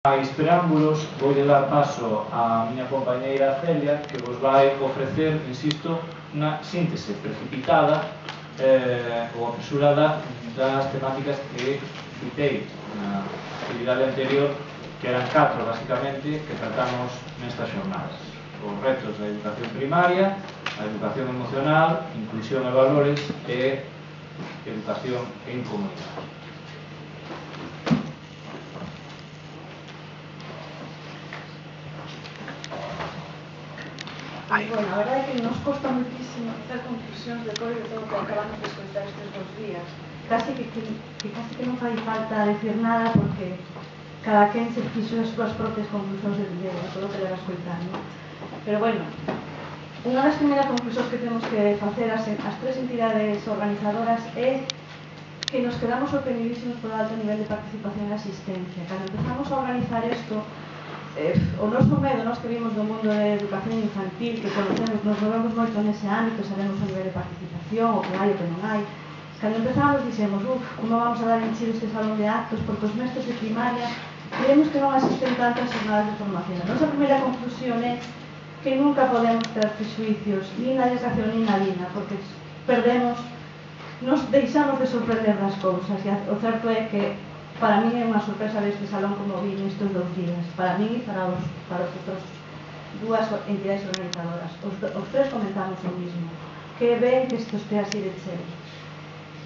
Máis preámbulos, vou dar paso á miña compañeira Celia, que vos vai ofrecer, insisto, unha síntese precipitada ou apresurada das temáticas que citei na actividade anterior, que eran 4, basicamente, que tratamos nestas jornadas. Os retos da educación primaria, a educación emocional, inclusión e valores e educación en comunidade. Bueno, a verdade é que nos costa muitísimo hacer conclusións de todo o que acabamos de escoitar estes 2 días. Casi que non fai falta decir nada porque cada quen se fixo as súas propias conclusións de todo o que leva a escoitar, non? Pero bueno, unha das primeiras conclusións que temos que facer as 3 entidades organizadoras é que nos quedamos sorprendidísimos por alto nivel de participación e asistencia. Cando empezamos a organizar isto, o noso medo, nós que vimos do mundo de educación infantil, que conocemos, nos movemos moito nese ámbito, sabemos o nivel de participación, o que hai, o que non hai. Cando empezamos dixemos, como vamos a dar enchido este salón de actos, porque os mestres de primaria queremos que non asisten tantas jornadas de formación. A nosa primeira conclusión é que nunca podemos ter prejuicios, nin na educación, nin na vida, porque perdemos, nos deixamos de sorprender das cousas, e o certo é que para mí é unha sorpresa ver este salón como vi nestes 2 días, para mí e para os outros 2 entidades organizadoras. Os 3 comentamos o mismo, que ben que isto este así de cheo.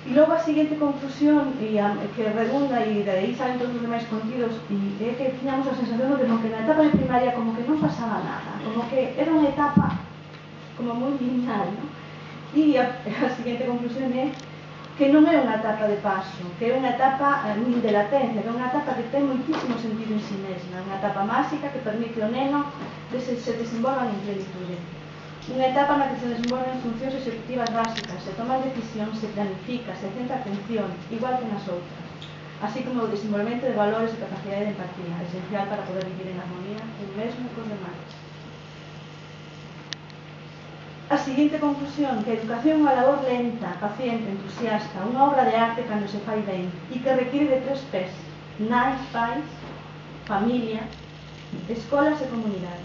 E logo a seguinte conclusión, que redunda, e de aí salen todos os demais contidos, e é que tiñamos a sensación de que na etapa de primaria como que non pasaba nada, como que era unha etapa como moi lineal, non? E a seguinte conclusión é que non é unha etapa de paso, que é unha etapa nin de latencia, que é unha etapa que ten moitísimo sentido en si mesma, unha etapa máxica que permite ao neno que se desenvolvan en plenitude. Unha etapa na que se desenvolven funcións executivas básicas, se toman decisións, se planifica, se centra atención, igual que nas outras, así como o desenvolvemento de valores e capacidade de empatía, esencial para poder vivir en armonía un mesmo cos demais. A seguinte conclusión, que a educación é unha labor lenta, paciente, entusiasta, unha obra de arte cando se fai ben, e que require de 3 P's: nais, pais, familia, escolas e comunidade.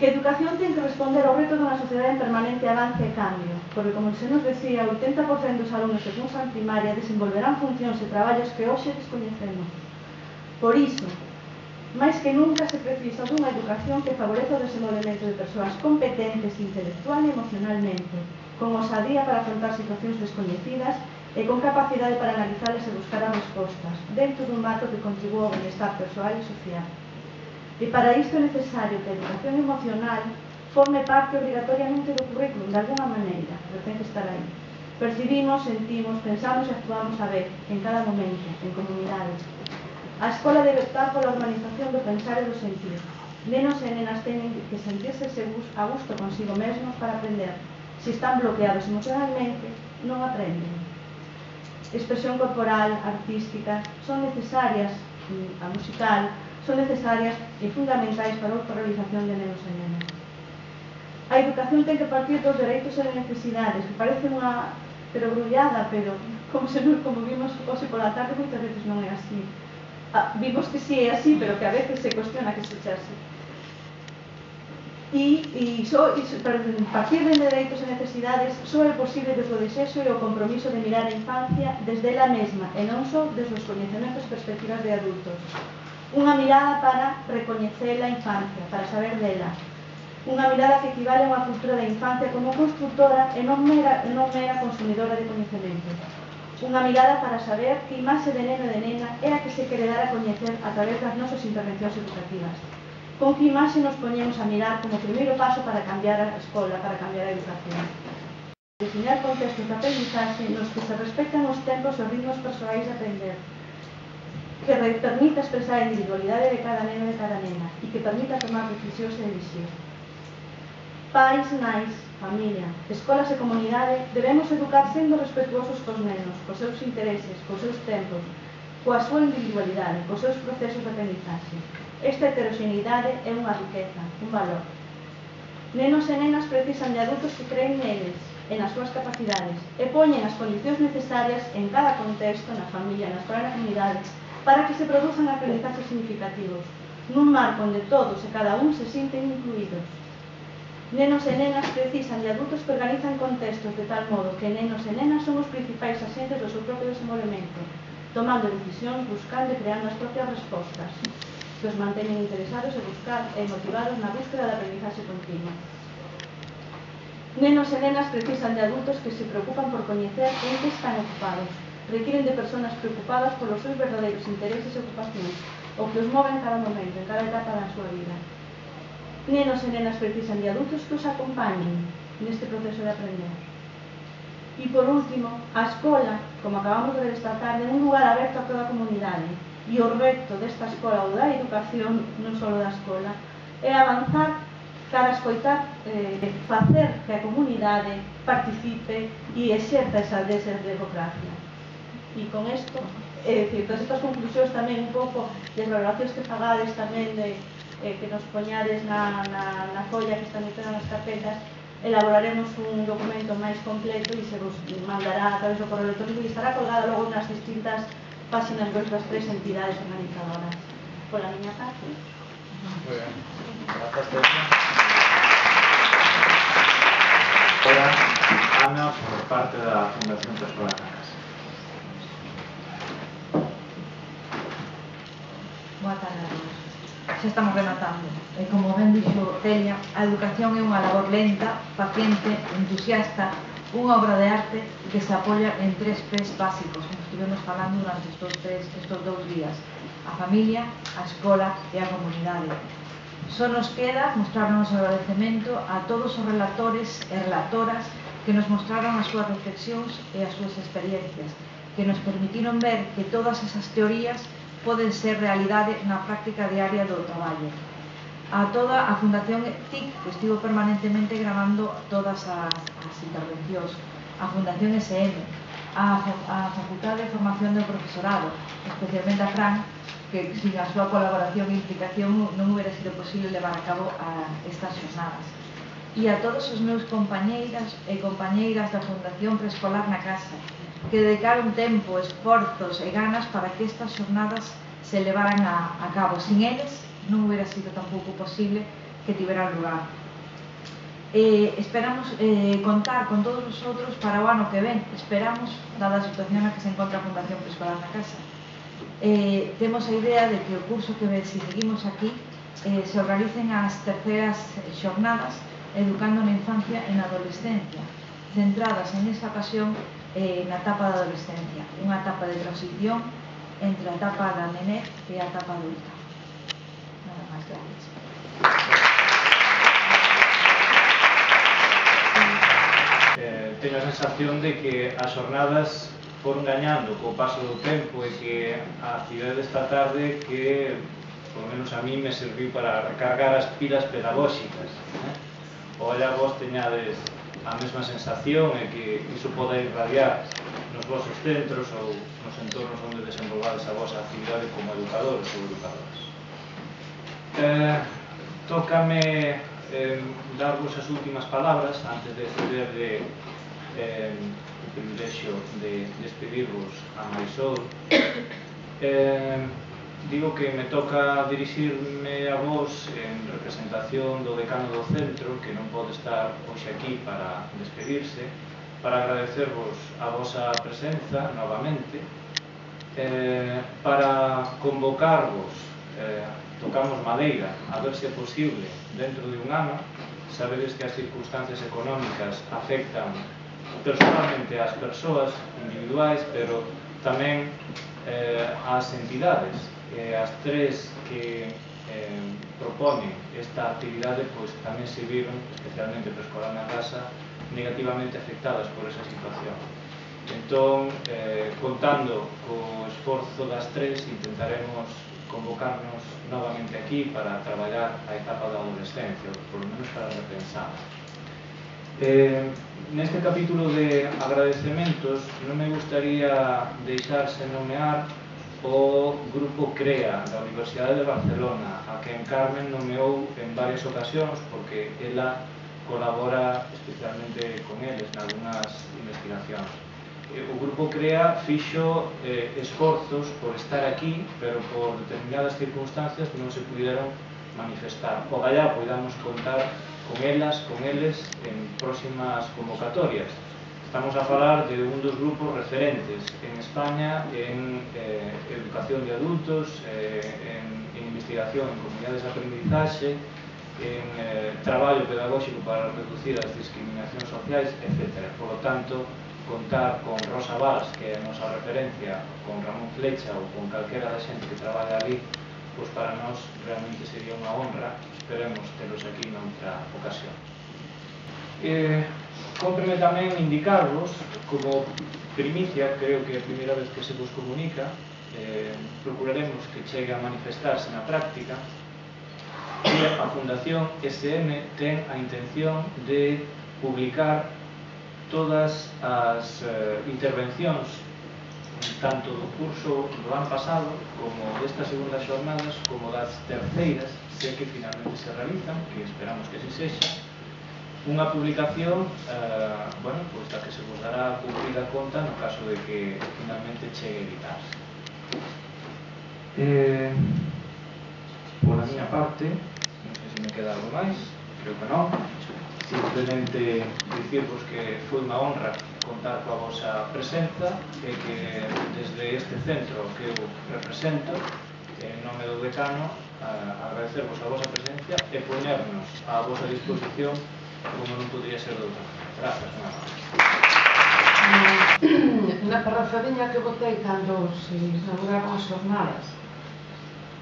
Que a educación ten que responder ao reto dunha sociedade en permanente avance e cambio, porque, como se nos decía, o 80% dos alumnos que cursan primaria desenvolverán funcións e traballos que hoxe descoñecemos. Por iso, máis que nunca se precisa dunha educación que favoreza o desenvolvemento de persoas competentes intelectual e emocionalmente, con osadía para afrontar situacións descoñecidas e con capacidade para analizarlas e buscar as respostas, dentro dun marco que contribúa ao benestar persoal e social. E para isto é necesario que a educación emocional forme parte obrigatoriamente do currículum, de alguna maneira, pero ten que estar aí. Percibimos, sentimos, pensamos e actuamos a vez, en cada momento, en comunidade. A escola debe optar pola organización do pensar e do sentir. Nenos e nenas teñen que sentirse a gusto consigo mesmos para aprender. Se están bloqueados emocionalmente, non aprenden. Expresión corporal, artística, son necesarias, a musical, son necesarias e fundamentais para a autorrealización de nenos e nenas. A educación ten que partir dos dereitos e necesidades, que parece unha perogrullada, pero como vimos hoxe pola tarde, moitas veces non é así. Vimos que sí é así, pero que a veces se cuestiona que se chase. Partir de dereitos e necesidades só é posible desde o desexo e o compromiso de mirar a infancia desde ela mesma e non só desde os coñecementos e perspectivas de adultos. Unha mirada para recoñecer a infancia, para saber dela. Unha mirada que equivale a unha cultura da infancia como constructora e non mera consumidora de coñecemento. Unha mirada para saber que imaxe de neno e de nena é a que se quere dar a coñecer a través das nosas intervencións educativas. Con que imaxe nos poñemos a mirar como primeiro paso para cambiar a escola, para cambiar a educación. Diseñar contextos de aprendizaxe nos que se respectan os tempos e os ritmos persoais de aprender, que permita expresar a individualidade de cada neno e de cada nena e que permita tomar decisións e decisións. Pais, nais, familia, escolas e comunidade debemos educar sendo respetuosos cos nenos, cos seus intereses, cos seus tempos, coa súa individualidade, cos seus procesos de aprendizaxe. Esta heteroxeneidade é unha riqueza, un valor. Nenos e nenas precisan de adultos que creen neles e nas súas capacidades e poñen as condicións necesarias en cada contexto, na familia, na escola e na comunidade, para que se produzan aprendizajes significativos, nun marco onde todos e cada un se sinten incluídos. Nenos e nenas precisan de adultos que organizan contextos de tal modo que nenos e nenas son os principais axentes do seu propio desenvolvemento, tomando decisións, buscando e creando as propias respostas, que os manteñen interesados e motivados na búsqueda da aprendizaxe continua. Nenos e nenas precisan de adultos que se preocupan por coñecer en que están ocupados, requieren de personas preocupadas polos seus verdadeiros intereses e ocupacións, o que os move en cada momento, en cada etapa da súa vida. Nenos e nenas precisan de adultos que os acompañen neste proceso de aprender. E, por último, a escola, como acabamos de ver esta tarde, é un lugar aberto a toda a comunidade. E o reto desta escola ou da educación, non só da escola, é avanzar cara a escoitar, facer que a comunidade participe e exerta esa democracia. E con isto, todas estas conclusións tamén un pouco, e as valoracións que fagades tamén que nos poñades na folla que están metidas nas carpetas, elaboraremos un documento máis completo e se vos mandará a través do correo electrónico e estará colgado logo nas distintas páxinas web das 3 entidades organizadoras. Pola miña parte. Muy bien. Gracias. Ahora, Ana, por parte da Fundación Preescolar na Casa. Boa tarde a todos. Xa estamos rematando. E como ben dixo Celia, a educación é unha labor lenta, paciente, entusiasta, unha obra de arte que se apoia en 3 P's básicos, como estivemos falando durante estos 2 días: a familia, a escola e a comunidade. Só nos queda mostrar o noso agradecemento a todos os relatores e relatoras que nos mostraron as súas reflexións e as súas experiencias, que nos permitiron ver que todas esas teorías poden ser realidade na práctica diaria do traballo. A toda a Fundación TIC, que estivo permanentemente gravando todas as intervencións, a Fundación SM, a Facultade de Formación do Profesorado, especialmente a Fran, que sin a súa colaboración e implicación non hubiera sido posible levar a cabo estas xornadas. E a todos os meus compañeiras e compañeiras da Fundación Preescolar na Casa, que dedicaron tempo, esforzos e ganas para que estas xornadas se levaran a cabo. Sin eles non hubiera sido tampouco posible que tiveran lugar. Esperamos contar con todos vosotros para o ano que ven. Esperamos, dada a situación na que se encontra a Fundación Preescolar na Casa. Temos a idea de que o curso que si seguimos aquí se organicen as terceras xornadas educando na infancia e na adolescencia, centradas en esa ocasión na etapa da adolescencia, unha etapa de transición entre a etapa da nenez e a etapa adulta. Nada máis, gracias. Teño a sensación de que as xornadas foron gañando co paso do tempo e que a actividade desta tarde que, por menos a mí, me serviu para recargar as pilas pedagóxicas. Ola, vos teñades a mesma sensación e que iso poda irradiar nos vosos centros ou nos entornos onde desenvolvades a vosa actividade como educadores ou educadoras. Tócame darvos as últimas palabras antes de ceder o privilexio de despedirvos a Marisol. Digo que me toca dirixirme a vos en representación do decano do centro, que non pode estar hoxe aquí para despedirse, para agradecervos a vosa presenza novamente, para convocarvos, tocamos madeira, a ver se é posible dentro de un ano. Sabedes que as circunstancias económicas afectan personalmente ás persoas individuais, pero tamén ás entidades. As 3 que proponen esta actividade pois tamén se viron, especialmente Preescolar na Casa, negativamente afectadas por esa situación. Entón, contando co esforzo das 3, intentaremos convocarnos novamente aquí para traballar a etapa da adolescencia, ou por lo menos para repensar. Neste capítulo de agradecementos non me gustaría deixarse nomear o Grupo CREA da Universidade de Barcelona, a que Carmen nomeou en varias ocasións porque ela colabora especialmente con eles nalgúnas investigacións. o Grupo CREA fixo esforzos por estar aquí, pero por determinadas circunstancias non se puderon manifestar. Ojalá podamos contar con elas, con eles, en próximas convocatorias. Estamos a falar de un dos grupos referentes en España en educación de adultos, en investigación en comunidades de aprendizaxe, en traballo pedagóxico para reducir as discriminacións sociais, etc. Por lo tanto, contar con Rosa Valls, que é a nosa referencia, con Ramón Flecha ou con calquera da xente que traballa ali, pois para nós realmente sería unha honra. Esperemos telos aquí noutra ocasión. Cómpreme tamén indicarvos, como primicia, creo que é a primeira vez que se vos comunica, procuraremos que chegue a manifestarse na práctica, que a Fundación SM ten a intención de publicar todas as intervencións tanto do curso do ano pasado como destas segundas xornadas como das terceiras, se que finalmente se realizan, que esperamos que se sexa, unha publicación pois da que se vos dará cumprida conta no caso de que finalmente chegue a editarse. Por a miña parte, non sei se me queda algo máis, creo que non. Simplemente dicirvos que foi unha honra contar coa vosa presenza e que desde este centro que eu represento, en nome do decano, agradecervos a vosa presencia e poñernos á vosa disposición como non podría ser de outra manera. Gracias, nada máis. Na parrafadiña que botei cando se inauguraron as xornadas,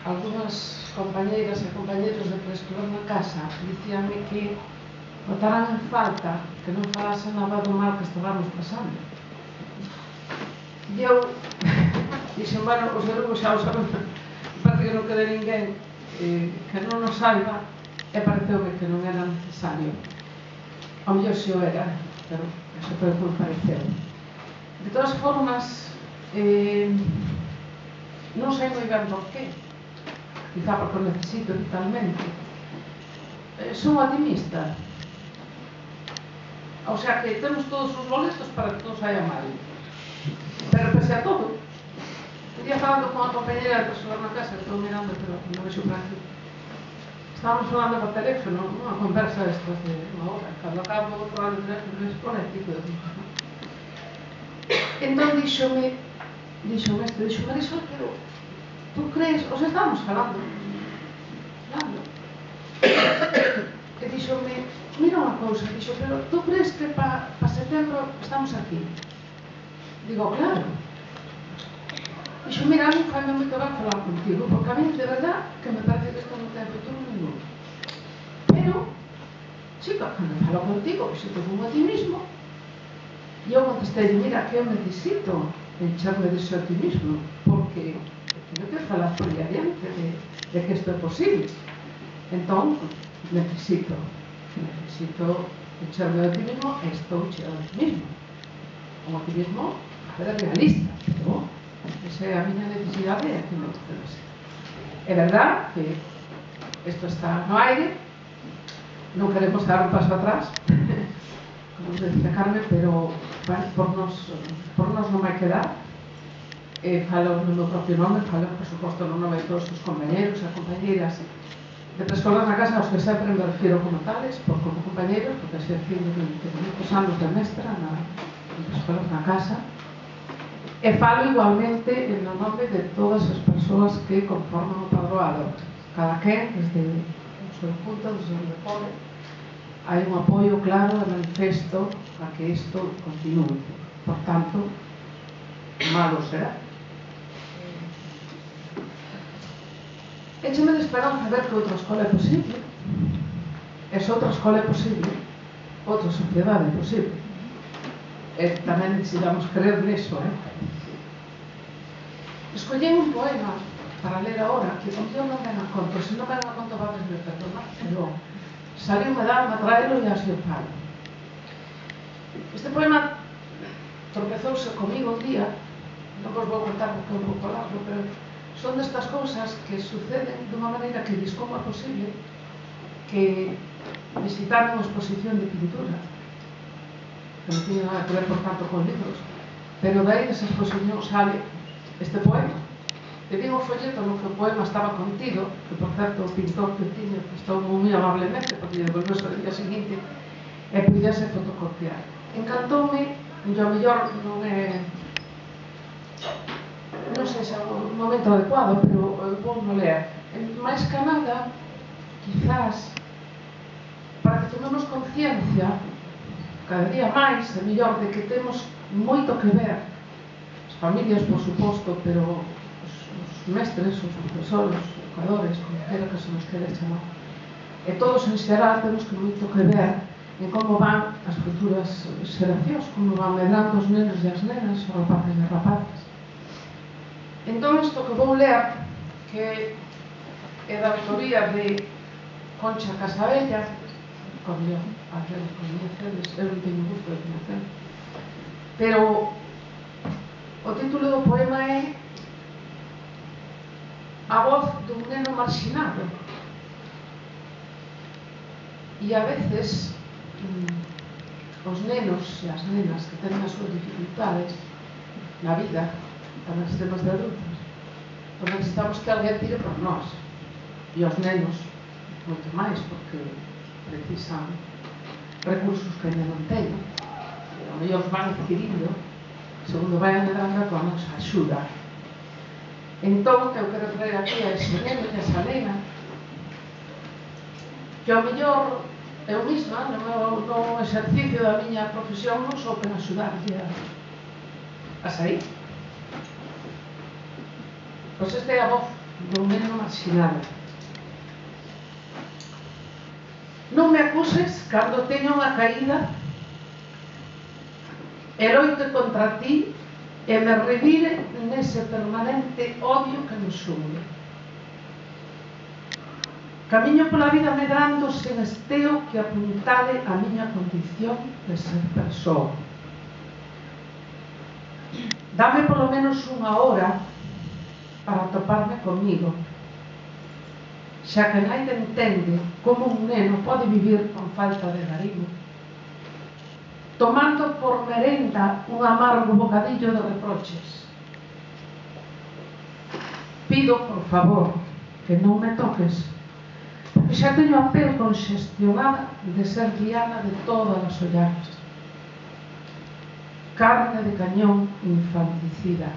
algunhas compañeiras e compañeros de preescolar na casa dicíanme que botaran en falta que non falase nada do mal que estábamos pasando. E eu dixen, bueno, os erugos xa o saben, parece que non quede ninguén que non o saiba, e pareceume que non era necesario. Ao mellor xe o era, pero eso foi por parecer. De todas formas, non sei moi ben por qué, quizá porque o necesito vitalmente. Son optimista. O sea que temos todos os boletos para que todo saia mal. Pero pese a todo, un día falando con a compañera de persoa na casa, estou mirando, pero non vexo para aquí. Estábamos falando por teléfono, unha conversa despois de unha hora. Cando acabo outro ano de teléfono, es por el tipo de cosas. Entón díxome Marisol, pero tú crees, os estábamos falando, e díxome, mira unha cousa, dixo, pero tú crees que pa setembro estamos aquí? Digo, claro. Dixo, mira, a mí faime moito ben falar contigo, porque a mí de verdad que me parece que isto non ten futuro ningún. Pero, chica, cando falo contigo, se te un optimismo, e eu contestei, mira, que eu necesito encharme dese optimismo, porque teño que falar por aí adiante de que isto é posible. Entón, necesito echarme de optimismo e estou cheo de optimismo. Un optimismo, a ver, realista, pero esa é a miña necesidade e a que me gusta de ser. É verdad que isto está no aire, non queremos dar un paso atrás, como decía Carmen, pero bueno, por nos non vai quedar. Falo no meu propio nome, falo, por suposto, no nome de todos os compañeros e compañeras de preescolas na casa, aos que sempre me refiro como tales, como compañeros, porque así haciendo que muitos anos de mestra en preescolas na casa, e falo igualmente no nome de todas as persoas que conforman o padroado. Cada quen, desde o seu punto, desde onde pode, hai un apoio claro e manifesto a que isto continúe. Por tanto, malo será. Échame de esperanza ver que outra escola é posible. Esa outra escola é posible, outra sociedade é posible. E tamén necesitamos creer niso, Escollei un poema para ler agora, que como eu non ven a conto, se non ven a conto vades me perdonar, pero saliu me dar, me traelo e así o falo. Este poema tropezouse comigo un día, non vos vou contar porque eu vou colarlo, pero son destas cousas que suceden dunha maneira que dis como é posible que visitar unha exposición de pintura que non tiña nada que ver, por tanto, con libros, pero de aí desa exposición sale este poema. E digo folleto no que o poema estaba contido, que por certo o pintor que tiña estou moi amablemente porque devolveu o día seguinte e pudese fotocopiar. Encantoume, e ao mellor non é, non sei se é o momento adecuado, pero vou no ler. Mais que nada, quizás, para que tomemos conciencia cada día máis, e mellor, de que temos moito que ver, as familias, por suposto, pero os mestres, os profesores, os educadores, como quera que se nos quere chamar, e todos en xeral temos que moito que ver en como van as futuras xeracións, como van medrando os nenos e as nenas, os rapaces e as rapazas. Entón, isto que vou ler, que é da autoría de Concha Casabella, como a ver, coñecedes, eu non teño gusto de coñecer, pero o título do poema é A voz dun neno marxinado. E a veces os nenos e as nenas que tenen as súas dificultades na vida, para os temas de adultos, pues necesitamos que alguén tire por nós. E os nenos, moito máis, porque precisan recursos que ainda non teñen. E ao mellor os van adquirindo segundo vai medrando coa nosa axuda. Entón, eu quero traer aquí a ese neno e a esa nena que ao mellor eu mesma, no exercicio da miña profesión, non souben axudarlle a sair. Pois esta é a voz dun neno marxinado. Non me acuses cando teño unha caída e loite contra ti e me revire nese permanente odio que nos une. Camiño pola vida medrando sen esteo que apuntale a miña condición de ser persoa. Dame polo menos unha hora para toparme comigo, xa que naide entende como un neno pode vivir con falta de garimo, tomando por merenda un amargo bocadillo de reproches. Pido, por favor, que non me toques, porque xa teño a pel conxestionada de ser diana de todas as olladas. Carne de cañón infanticida.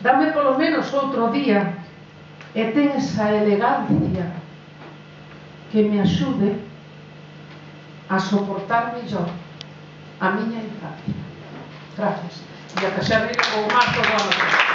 Dame polo menos outro día e ten esa elegancia que me axude a soportar mellor a miña infancia. Gracias. E a que xa rico o marzo do ano.